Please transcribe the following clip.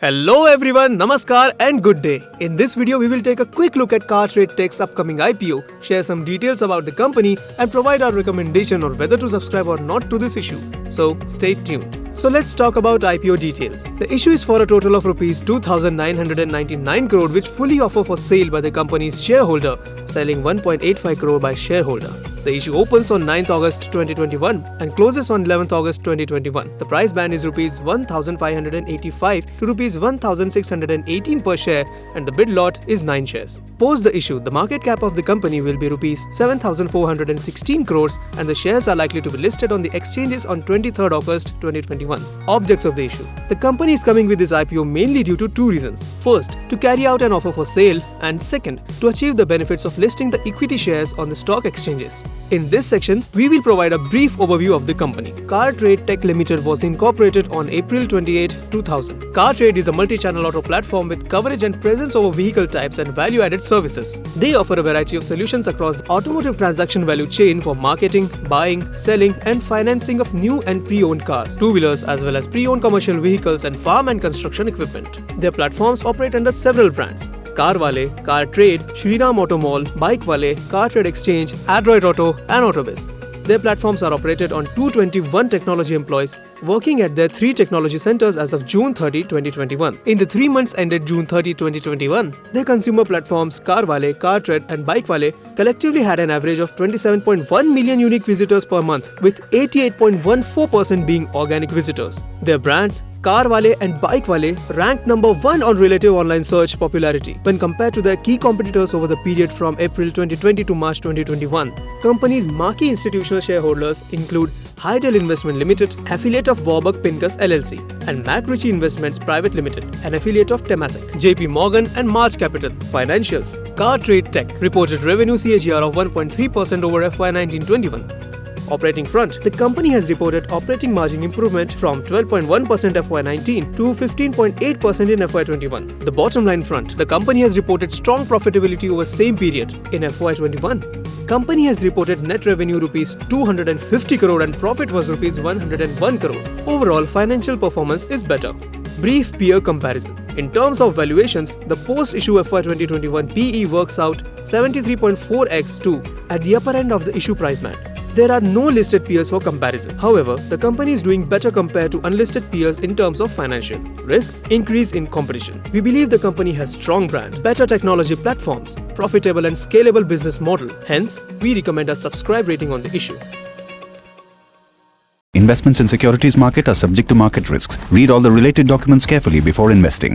Hello everyone, Namaskar and good day. In this video, we will take a quick look at Cartrade Tech's upcoming IPO, share some details about the company and provide our recommendation on whether to subscribe or not to this issue. So stay tuned. So let's talk about IPO details. The issue is for a total of Rs 2,999 crore which fully offer for sale by the company's shareholder, selling 1.85 crore by shareholder. The issue opens on 9th August 2021 and closes on 11th August 2021. The price band is Rs 1,585 to Rs 1,618 per share and the bid lot is 9 shares. Post the issue, the market cap of the company will be Rs 7,416 crores and the shares are likely to be listed on the exchanges on 23rd August 2021. Objects of the issue. The company is coming with this IPO mainly due to two reasons. First, to carry out an offer for sale, and second, to achieve the benefits of listing the equity shares on the stock exchanges. In this section, we will provide a brief overview of the company. Cartrade Tech Limited was incorporated on April 28, 2000. Cartrade is a multi-channel auto platform with coverage and presence over vehicle types and value-added services. They offer a variety of solutions across the automotive transaction value chain for marketing, buying, selling and financing of new and pre-owned cars, two-wheelers as well as pre-owned commercial vehicles and farm and construction equipment. Their platforms operate under several brands: Carvale, Cartrade, Shriram Auto Mall, Bikewale, Cartrade Exchange, Android Auto and Autobiz. Their platforms are operated on 221 technology employees working at their 3 technology centers as of June 30, 2021. In the 3 months ended June 30, 2021, their consumer platforms Carvale, Cartrade and Bikewale collectively had an average of 27.1 million unique visitors per month, with 88.14% being organic visitors. Their brands Carvale and Bikewale ranked number 1 on relative online search popularity when compared to their key competitors over the period from April 2020 to March 2021. Company's marquee institutional shareholders include Hydel Investment Limited, affiliate of Warburg Pincus LLC, and MacRitchie Investments Private Limited, an affiliate of Temasek, JP Morgan and March Capital. Financials. Cartrade Tech reported revenue CAGR of 1.3% over FY 19-21. Operating front, the company has reported operating margin improvement from 12.1% FY19 to 15.8% in FY21. The bottom line front, the company has reported strong profitability over same period in FY21. Company has reported net revenue Rs 250 crore and profit was Rs 101 crore. Overall financial performance is better. Brief peer comparison. In terms of valuations, the post-issue FY 2021 PE works out 73.4x to at the upper end of the issue price band. There are no listed peers for comparison. However, the company is doing better compared to unlisted peers in terms of financial risk, increase in competition. We believe the company has strong brand, better technology platforms, profitable and scalable business model. Hence, we recommend a subscribe rating on the issue. Investments in securities market are subject to market risks. Read all the related documents carefully before investing.